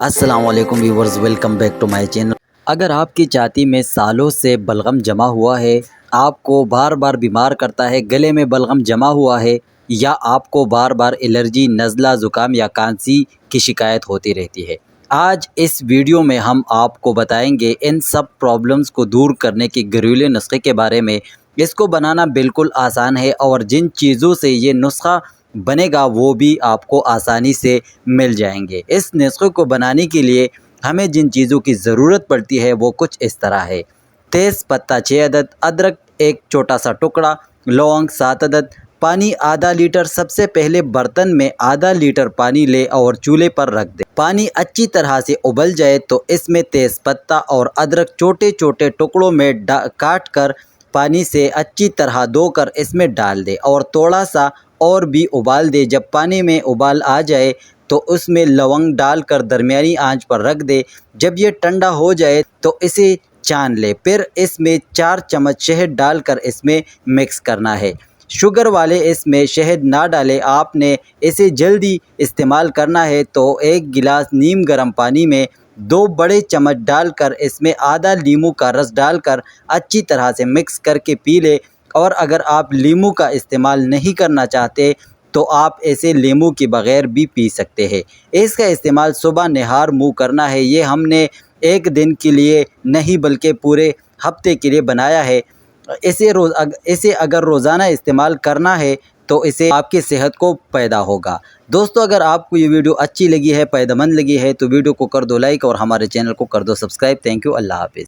السلام علیکم viewers, welcome back to my channel. اگر آپ کی چھاتی میں سالوں سے بلغم جمع ہوا ہے، آپ کو بار بار بیمار کرتا ہے، گلے میں بلغم جمع ہوا ہے، یا آپ کو بار بار الرجی، نزلہ، زکام یا کھانسی کی شکایت ہوتی رہتی ہے، آج اس ویڈیو میں ہم آپ کو بتائیں گے ان سب پرابلمز کو دور کرنے کے گھریلو نسخے کے بارے میں۔ اس کو بنانا بالکل آسان ہے، اور جن چیزوں سے یہ نسخہ بنے گا وہ بھی آپ کو آسانی سے مل جائیں گے۔ اس نسخے کو بنانے کے لیے ہمیں جن چیزوں کی ضرورت پڑتی ہے وہ کچھ اس طرح ہے: تیز پتہ 6 عدد، ادرک ایک چھوٹا سا ٹکڑا، لونگ 7 عدد، پانی آدھا لیٹر۔ سب سے پہلے برتن میں آدھا لیٹر پانی لے اور چولہے پر رکھ دیں۔ پانی اچھی طرح سے ابل جائے تو اس میں تیز پتہ اور ادرک چھوٹے چھوٹے ٹکڑوں میں کاٹ کر پانی سے اچھی طرح دھو کر اس میں ڈال دیں، اور تھوڑا سا اور بھی ابال دے۔ جب پانی میں ابال آ جائے تو اس میں لونگ ڈال کر درمیانی آنچ پر رکھ دے۔ جب یہ ٹھنڈا ہو جائے تو اسے چھان لے، پھر اس میں 4 چمچ شہد ڈال کر اس میں مکس کرنا ہے۔ شوگر والے اس میں شہد نہ ڈالیں، آپ نے اسے جلدی استعمال کرنا ہے تو 1 گلاس نیم گرم پانی میں 2 بڑے چمچ ڈال کر اس میں آدھا لیموں کا رس ڈال کر اچھی طرح سے مکس کر کے پی لے۔ اور اگر آپ لیموں کا استعمال نہیں کرنا چاہتے تو آپ اسے لیموں کے بغیر بھی پی سکتے ہیں۔ اس کا استعمال صبح نہار منہ کرنا ہے۔ یہ ہم نے ایک دن کے لیے نہیں بلکہ پورے ہفتے کے لیے بنایا ہے۔ اسے اگر روزانہ استعمال کرنا ہے تو اسے آپ کی صحت کو پیدا ہوگا۔ دوستو، اگر آپ کو یہ ویڈیو اچھی لگی ہے، فائدہ مند لگی ہے تو ویڈیو کو کر دو لائک، اور ہمارے چینل کو کر دو سبسکرائب۔ تھینک یو، اللہ حافظ۔